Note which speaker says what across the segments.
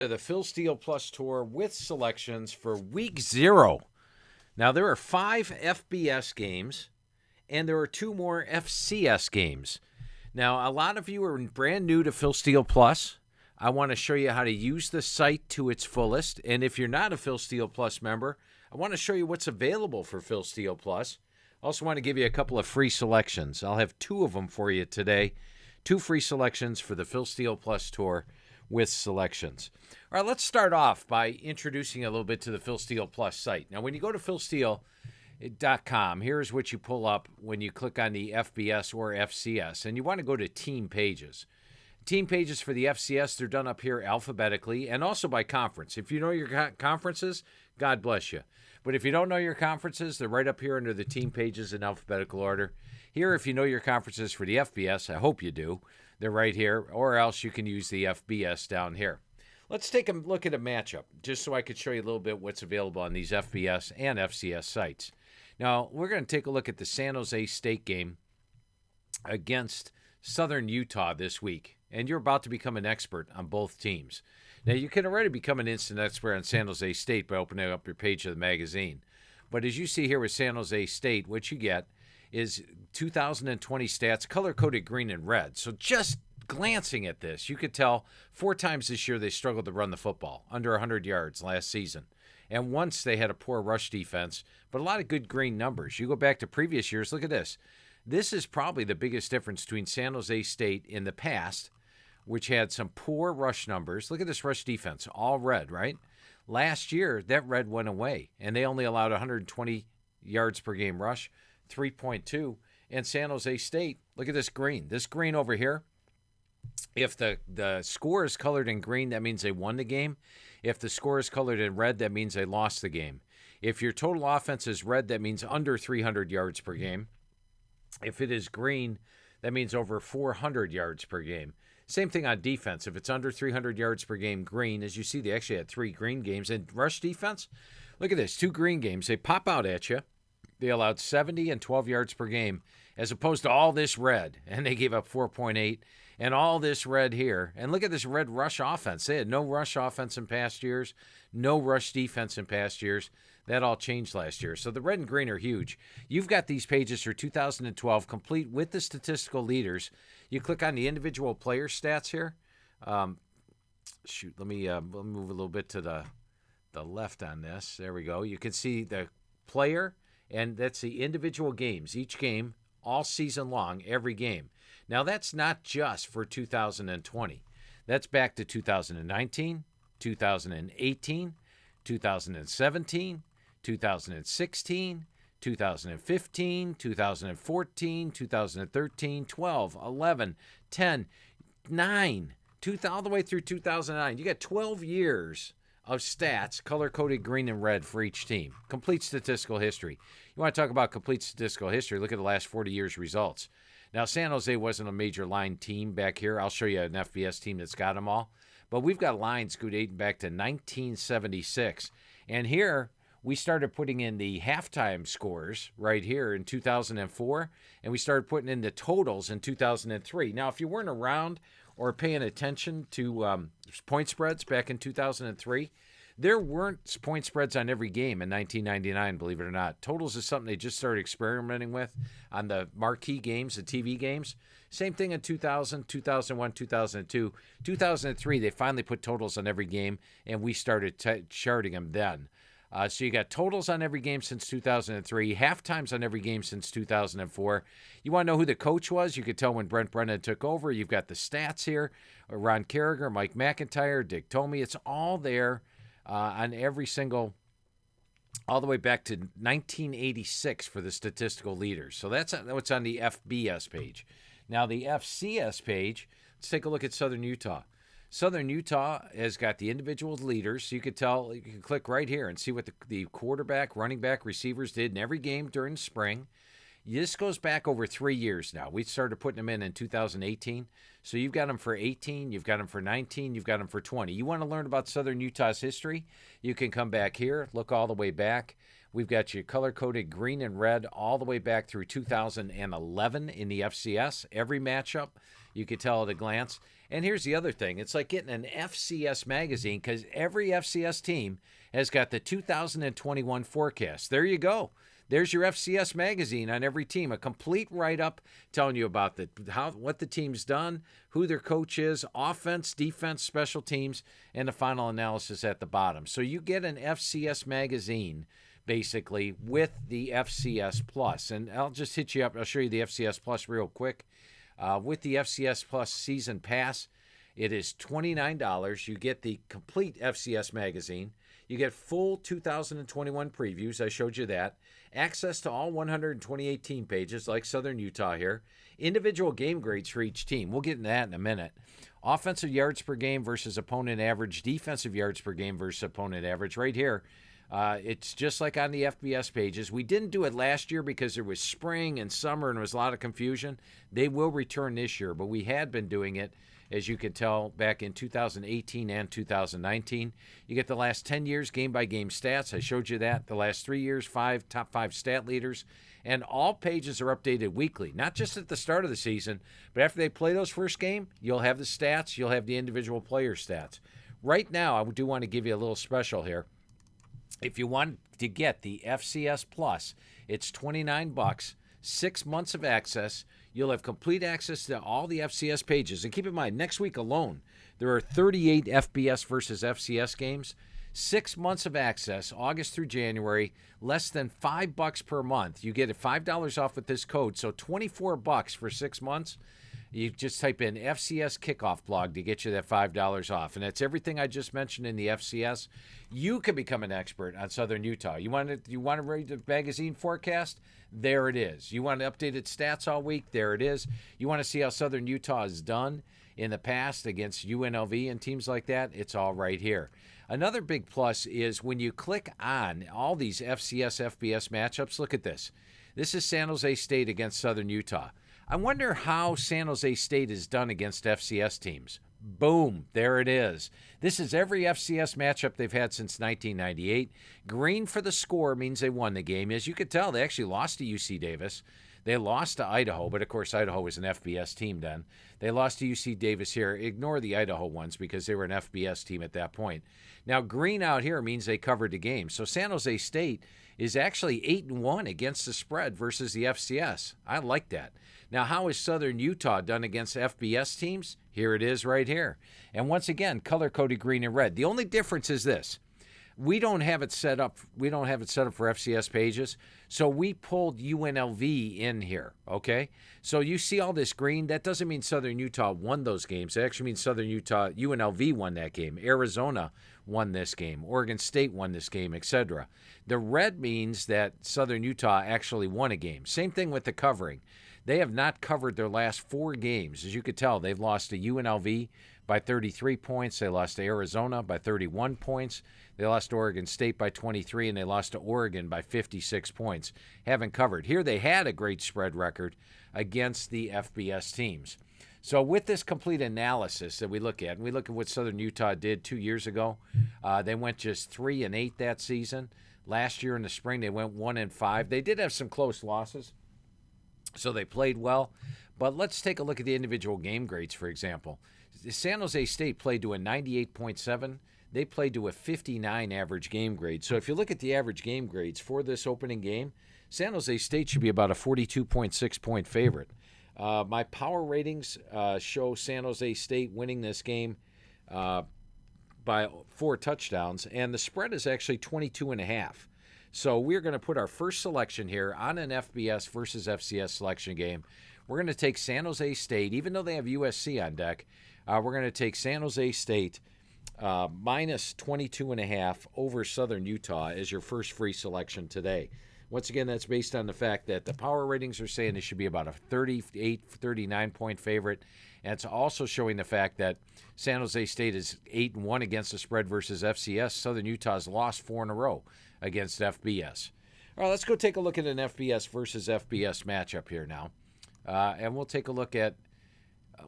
Speaker 1: The Phil Steele Plus Tour with selections for week 0. Now, there are 5 FBS games, and there are 2 more FCS games. Now, a lot of you are brand new to Phil Steele Plus. I want to show you how to use the site to its fullest. And if you're not a Phil Steele Plus member, I want to show you what's available for Phil Steele Plus. I also want to give you a couple of free selections. I'll have 2 of them for you today. 2 free selections for the Phil Steele Plus Tour with selections. All right, let's start off by introducing a little bit to the Phil Steele Plus site. Now, when you go to philsteele.com, here's what you pull up when you click on the FBS or FCS, and you want to go to team pages. Team pages for the FCS, they're done up here alphabetically and also by conference. If you know your conferences, God bless you. But if you don't know your conferences, they're right up here under the team pages in alphabetical order. Here, if you know your conferences for the FBS, I hope you do, they're right here, or else you can use the FBS down here. Let's take a look at a matchup, just so I could show you a little bit what's available on these FBS and FCS sites. Now, we're going to take a look at the San Jose State game against Southern Utah this week, and you're about to become an expert on both teams. Now, you can already become an instant expert on San Jose State by opening up your page of the magazine. But as you see here with San Jose State, what you get is 2020 stats, color-coded green and red. So just glancing at this, you could tell 4 times this year they struggled to run the football, under 100 yards last season. And once they had a poor rush defense, but a lot of good green numbers. You go back to previous years, look at this. This is probably the biggest difference between San Jose State in the past, which had some poor rush numbers. Look at this rush defense, all red, right? Last year, that red went away, and they only allowed 120 yards per game rush, 3.2. And San Jose State, look at this green. This green over here, if the score is colored in green, that means they won the game. If the score is colored in red, that means they lost the game. If your total offense is red, that means under 300 yards per game. If it is green, that means over 400 yards per game. Same thing on defense. If it's under 300 yards per game, green. As you see, they actually had 3 green games. And rush defense, look at this, 2 green games. They pop out at you. They allowed 70 and 12 yards per game, as opposed to all this red, and they gave up 4.8, and all this red here. And look at this red rush offense. They had no rush offense in past years, no rush defense in past years. That all changed last year. So the red and green are huge. You've got these pages for 2012 complete with the statistical leaders. You click on the individual player stats here. Let me move a little bit to the left on this. There we go. You can see the player, and that's the individual games. Each game, all season long, every game. Now, that's not just for 2020. That's back to 2019, 2018, 2017, 2016, 2015, 2014, 2013, 12, 11, 10, 9, all the way through 2009. You got 12 years of stats, color-coded green and red for each team. Complete statistical history. You want to talk about complete statistical history, look at the last 40 years' results. Now, San Jose wasn't a major line team back here. I'll show you an FBS team that's got them all. But we've got lines dating back to 1976. And here, we started putting in the halftime scores right here in 2004, and we started putting in the totals in 2003. Now, if you weren't around or paying attention to point spreads back in 2003, there weren't point spreads on every game in 1999, believe it or not. Totals is something they just started experimenting with on the marquee games, the TV games. Same thing in 2000, 2001, 2002. 2003, they finally put totals on every game, and we started charting them then. So you got totals on every game since 2003, halftimes on every game since 2004. You want to know who the coach was? You could tell when Brent Brennan took over. You've got the stats here. Ron Carragher, Mike McIntyre, Dick Tomey. It's all there on every single, all the way back to 1986 for the statistical leaders. So that's what's on the FBS page. Now the FCS page, let's take a look at Southern Utah. Southern Utah has got the individual leaders. So you can tell, you can click right here and see what the quarterback, running back, receivers did in every game during spring. This goes back over 3 years now. We started putting them in 2018. So you've got them for 18, you've got them for 19, you've got them for 20. You want to learn about Southern Utah's history? You can come back here, look all the way back. We've got you color-coded green and red all the way back through 2011 in the FCS. Every matchup, you could tell at a glance. And here's the other thing. It's like getting an FCS magazine because every FCS team has got the 2021 forecast. There you go. There's your FCS magazine on every team, a complete write-up telling you about what the team's done, who their coach is, offense, defense, special teams, and the final analysis at the bottom. So you get an FCS magazine basically with the FCS Plus. And I'll just hit you up. I'll show you the FCS Plus real quick. With the FCS Plus season pass, it is $29. You get the complete FCS magazine. You get full 2021 previews. I showed you that. Access to all 128 team pages like Southern Utah here. Individual game grades for each team. We'll get into that in a minute. Offensive yards per game versus opponent average. Defensive yards per game versus opponent average. Right here. It's just like on the FBS pages. We didn't do it last year because there was spring and summer and there was a lot of confusion. They will return this year, but we had been doing it, as you can tell, back in 2018 and 2019. You get the last 10 years game-by-game stats. I showed you that. The last 3 years, top five stat leaders. And all pages are updated weekly, not just at the start of the season, but after they play those first game, you'll have the stats, you'll have the individual player stats. Right now, I do want to give you a little special here. If you want to get the FCS Plus, it's $29, 6 months of access. You'll have complete access to all the FCS pages. And keep in mind, next week alone, there are 38 FBS versus FCS games. 6 months of access, August through January, less than $5 per month. You get it $5 off with this code, so $24 for 6 months. You just type in FCS Kickoff Blog to get you that $5 off. And that's everything I just mentioned in the FCS. You can become an expert on Southern Utah. You want to read the magazine forecast? There it is. You want updated stats all week? There it is. You want to see how Southern Utah has done in the past against UNLV and teams like that? It's all right here. Another big plus is when you click on all these FCS, FBS matchups, look at this. This is San Jose State against Southern Utah. I wonder how San Jose State is done against FCS teams. Boom, there it is. This is every FCS matchup they've had since 1998. Green for the score means they won the game. As you could tell, they actually lost to UC Davis. They lost to Idaho, but of course Idaho was an FBS team then. They lost to UC Davis here. Ignore the Idaho ones because they were an FBS team at that point. Now, green out here means they covered the game. So San Jose State is actually 8-1 against the spread versus the FCS. I like that. Now, how is Southern Utah done against FBS teams? Here it is right here. And once again, color-coded green and red. The only difference is this. We don't have it set up. We don't have it set up for FCS pages. So we pulled UNLV in here, okay? So you see all this green. That doesn't mean Southern Utah won those games. It actually means UNLV won that game. Arizona won this game. Oregon State won this game, etc. The red means that Southern Utah actually won a game. Same thing with the covering. They have not covered their last 4 games. As you could tell, they've lost to UNLV by 33 points. They lost to Arizona by 31 points. They lost to Oregon State by 23, and they lost to Oregon by 56 points. Haven't covered. Here they had a great spread record against the FBS teams. So with this complete analysis that we look at, and we look at what Southern Utah did 2 years ago, they went just 3-8 that season. Last year in the spring, they went 1-5. They did have some close losses, so they played well. But let's take a look at the individual game grades, for example. San Jose State played to a 98.7. They played to a 59 average game grade. So if you look at the average game grades for this opening game, San Jose State should be about a 42.6 point favorite. My power ratings show San Jose State winning this game by 4 touchdowns, and the spread is actually 22.5. So we're going to put our first selection here on an FBS versus FCS selection game. We're going to take San Jose State, even though they have USC on deck. We're going to take San Jose State minus 22.5 over Southern Utah as your first free selection today. Once again, that's based on the fact that the power ratings are saying it should be about a 38, 39-point favorite. And it's also showing the fact that San Jose State is 8-1 against the spread versus FCS. Southern Utah's lost 4 in a row against FBS. All right, let's go take a look at an FBS versus FBS matchup here now. And we'll take a look at,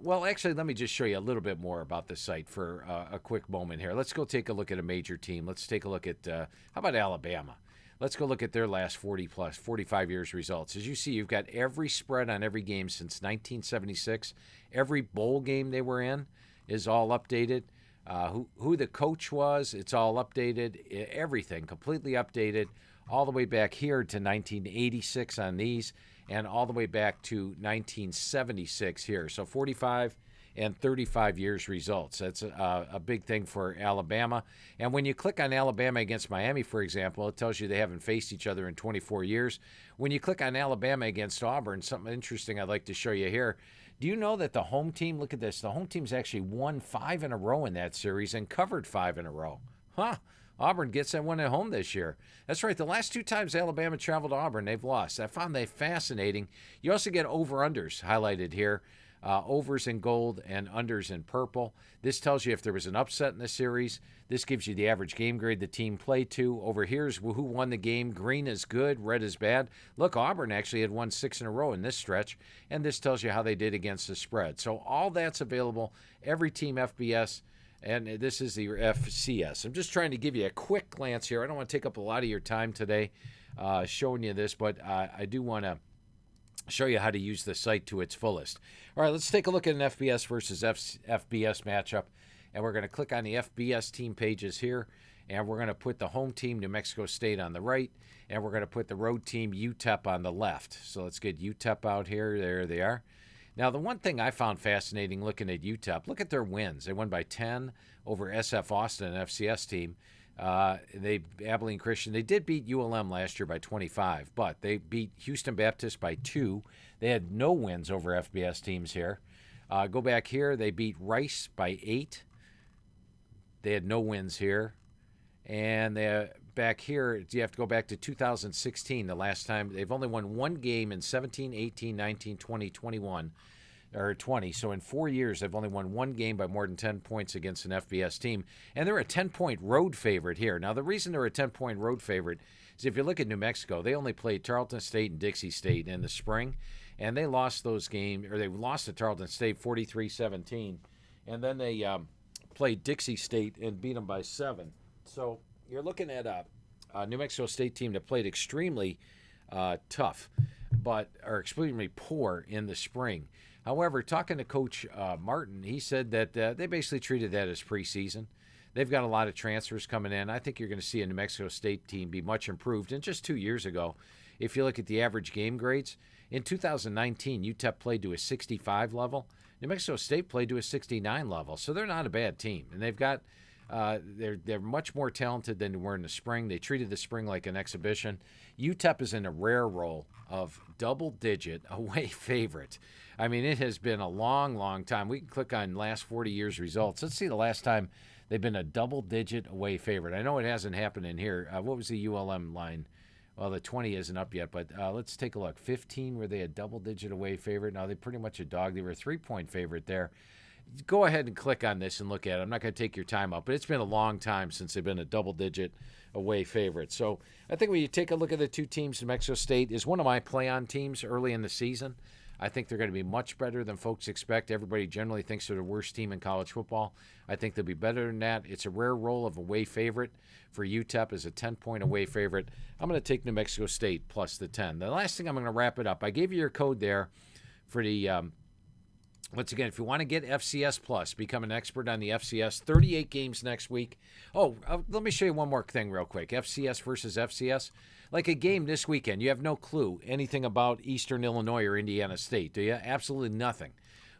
Speaker 1: well, actually, let me just show you a little bit more about the site for a quick moment here. Let's go take a look at a major team. Let's take a look at, how about Alabama? Let's go look at their last 45 years results. As you see, you've got every spread on every game since 1976, every bowl game they were in, is all updated. Who the coach was, it's all updated. Everything completely updated, all the way back here to 1986 on these, and all the way back to 1976 here. So 45 and 35 years results. That's a big thing for Alabama. And when you click on Alabama against Miami, for example, it tells you they haven't faced each other in 24 years. When you click on Alabama against Auburn, something interesting I'd like to show you here. Do you know that the home team, look at this, the home team's actually won 5 in a row in that series and covered 5 in a row? Huh. Auburn gets that one at home this year. That's right. The last 2 times Alabama traveled to Auburn, they've lost. I found that fascinating. You also get over-unders highlighted here. Overs in gold and unders in purple. This tells you if there was an upset in the series. This gives you the average game grade the team played to. Over here's who won the game. Green is good, red is bad. Look, Auburn actually had won 6 in a row in this stretch, and this tells you how they did against the spread. So all that's available, every team FBS, and this is the FCS. I'm just trying to give you a quick glance here. I don't want to take up a lot of your time today showing you this, but I do want to show you how to use the site to its fullest. All right, let's take a look at an FBS versus FBS matchup. And we're going to click on the FBS team pages here. And we're going to put the home team, New Mexico State, on the right. And we're going to put the road team, UTEP, on the left. So let's get UTEP out here. There they are. Now, the one thing I found fascinating looking at UTEP, look at their wins. They won by 10 over SF Austin, an FCS team. Abilene Christian, they did beat ULM last year by 25, but they beat Houston Baptist by 2. They had no wins over FBS teams here. Go back here, they beat Rice by 8. They had no wins here. And back here, you have to go back to 2016, the last time. They've only won 1 game in 17, 18, 19, 20, 21. Or 20. So in 4 years, they've only won 1 game by more than 10 points against an FBS team. And they're a 10-point road favorite here. Now, the reason they're a 10-point road favorite is if you look at New Mexico, they only played Tarleton State and Dixie State in the spring. And they lost those games, or they lost to Tarleton State 43-17. And then they played Dixie State and beat them by 7. So you're looking at a New Mexico State team that played extremely tough, but are extremely poor in the spring. However, talking to Coach Martin, he said that they basically treated that as preseason. They've got a lot of transfers coming in. I think you're going to see a New Mexico State team be much improved. And just 2 years ago, if you look at the average game grades, in 2019, UTEP played to a 65 level. New Mexico State played to a 69 level. So they're not a bad team. And they've got they're much more talented than they were in the spring. They treated the spring like an exhibition. UTEP is in a rare role of double-digit away favorite. I mean, it has been a long, long time. We can click on last 40 years results. Let's see the last time they've been a double-digit away favorite. I know it hasn't happened in here. What was the ULM line? Well, the 20 isn't up yet, but let's take a look. 15, were they a double-digit away favorite? No, they're pretty much a dog. They were a 3-point favorite there. Go ahead and click on this and look at it. I'm not going to take your time up, but it's been a long time since they've been a double-digit away favorite. So I think when you take a look at the two teams, New Mexico State is one of my play-on teams early in the season. I think they're going to be much better than folks expect. Everybody generally thinks they're the worst team in college football. I think they'll be better than that. It's a rare role of away favorite for UTEP as a 10-point away favorite. I'm going to take New Mexico State plus the 10. The last thing, I'm going to wrap it up. I gave you your code there for the once again, if you want to get FCS Plus, become an expert on the FCS, 38 games next week. Oh, let me show you one more thing real quick. FCS versus FCS. Like a game this weekend, you have no clue anything about Eastern Illinois or Indiana State, do you? Absolutely nothing.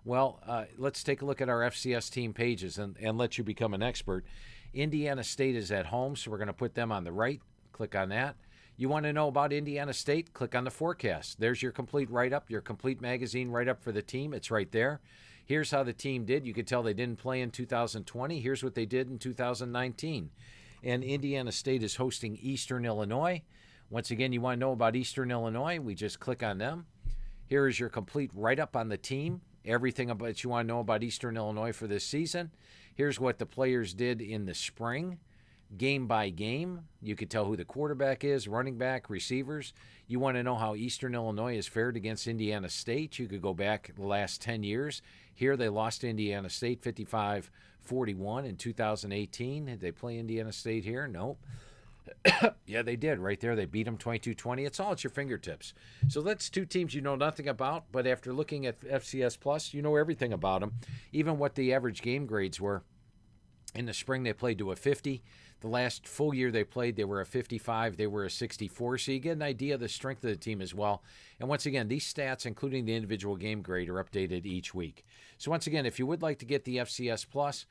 Speaker 1: Well, let's take a look at our FCS team pages and let you become an expert. Indiana State is at home, so we're going to put them on the right. Click on that. You want to know about Indiana State? Click on the forecast. There's your complete write-up, your complete magazine write-up for the team. It's right there. Here's how the team did. You could tell they didn't play in 2020. Here's what they did in 2019. And Indiana State is hosting Eastern Illinois. Once again, you want to know about Eastern Illinois, we just click on them. Here is your complete write-up on the team. Everything about you want to know about Eastern Illinois for this season. Here's what the players did in the spring. Game by game, you could tell who the quarterback is, running back, receivers. You want to know how Eastern Illinois has fared against Indiana State. You could go back the last 10 years. Here they lost to Indiana State 55-41 in 2018. Did they play Indiana State here? Nope. Yeah, they did right there. They beat them 22-20. It's all at your fingertips. So that's two teams you know nothing about, but after looking at FCS Plus, you know everything about them, even what the average game grades were. In the spring, they played to a 50. The last full year they played, they were a 55. They were a 64. So you get an idea of the strength of the team as well. And once again, these stats, including the individual game grade, are updated each week. So once again, if you would like to get the FCS Plus,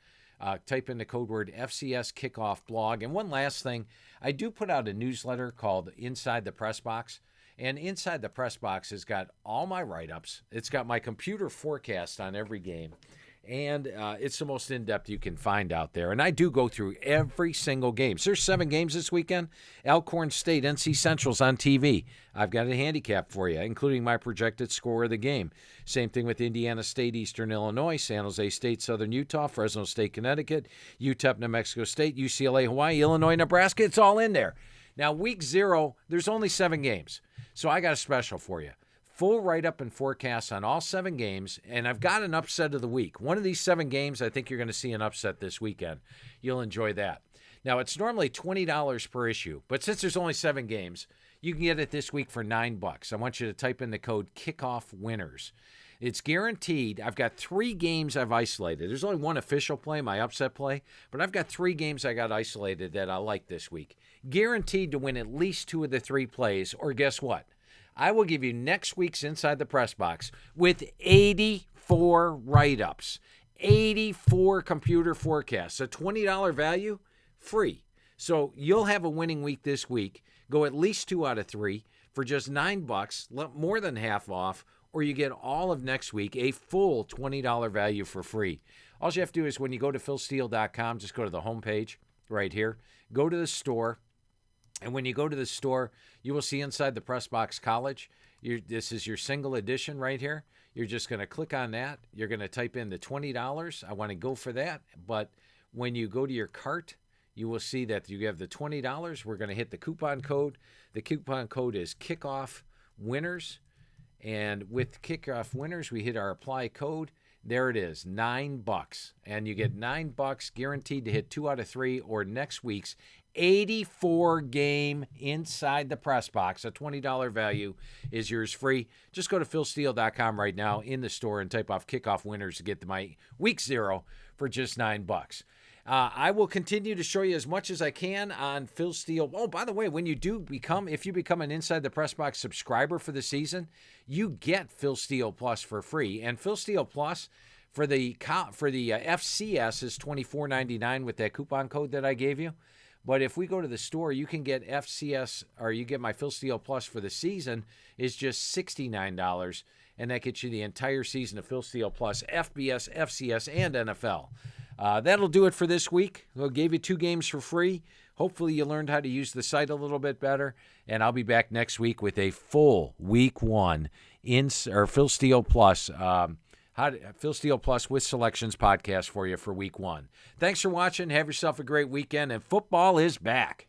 Speaker 1: type in the code word FCS Kickoff Blog. And one last thing, I do put out a newsletter called Inside the Press Box. And Inside the Press Box has got all my write-ups. It's got my computer forecast on every game. And it's the most in-depth you can find out there. And I do go through every single game. So there's 7 games this weekend. Alcorn State, NC Central's on TV. I've got a handicap for you, including my projected score of the game. Same thing with Indiana State, Eastern Illinois, San Jose State, Southern Utah, Fresno State, Connecticut, UTEP, New Mexico State, UCLA, Hawaii, Illinois, Nebraska. It's all in there. Now, week 0, there's only 7 games. So I got a special for you. Full write-up and forecast on all 7 games, and I've got an upset of the week. One of these 7 games, I think you're going to see an upset this weekend. You'll enjoy that. Now, it's normally $20 per issue, but since there's only 7 games, you can get it this week for $9. I want you to type in the code Kickoff Winners. It's guaranteed. I've got 3 games I've isolated. There's only one official play, my upset play, but I've got 3 games I got isolated that I like this week. Guaranteed to win at least 2 of the 3 plays, or guess what? I will give you next week's Inside the Press Box with 84 write-ups, 84 computer forecasts, a $20 value, free. So you'll have a winning week this week. Go at least 2 out of 3 for just $9, more than half off, or you get all of next week, a full $20 value for free. All you have to do is when you go to philsteele.com, just go to the homepage right here, go to the store. And when you go to the store, you will see Inside the Press Box College. This is your single edition right here. You're just going to click on that. You're going to type in the $20. I want to go for that. But when you go to your cart, you will see that you have the $20. We're going to hit the coupon code. The coupon code is Kickoff Winners. And with Kickoff Winners, we hit our apply code. There it is, $9. And you get $9 guaranteed to hit 2 out of 3 or next week's 84 game Inside the Press Box. A $20 value is yours free. Just go to philsteele.com right now in the store and type off Kickoff Winners to get to my week 0 for just $9. I will continue to show you as much as I can on Phil Steele. Oh, by the way, when you if you become an Inside the Press Box subscriber for the season, you get Phil Steele Plus for free. And Phil Steele Plus for the FCS is $24.99 with that coupon code that I gave you. But if we go to the store, you can get FCS, or you get my Phil Steele Plus for the season is just $69, and that gets you the entire season of Phil Steele Plus, FBS, FCS, and NFL. That'll do it for this week. We'll give you 2 games for free. Hopefully you learned how to use the site a little bit better, and I'll be back next week with a full week 1 Phil Steele Plus. Phil Steele Plus with Selections podcast for you for week 1. Thanks for watching. Have yourself a great weekend, and football is back.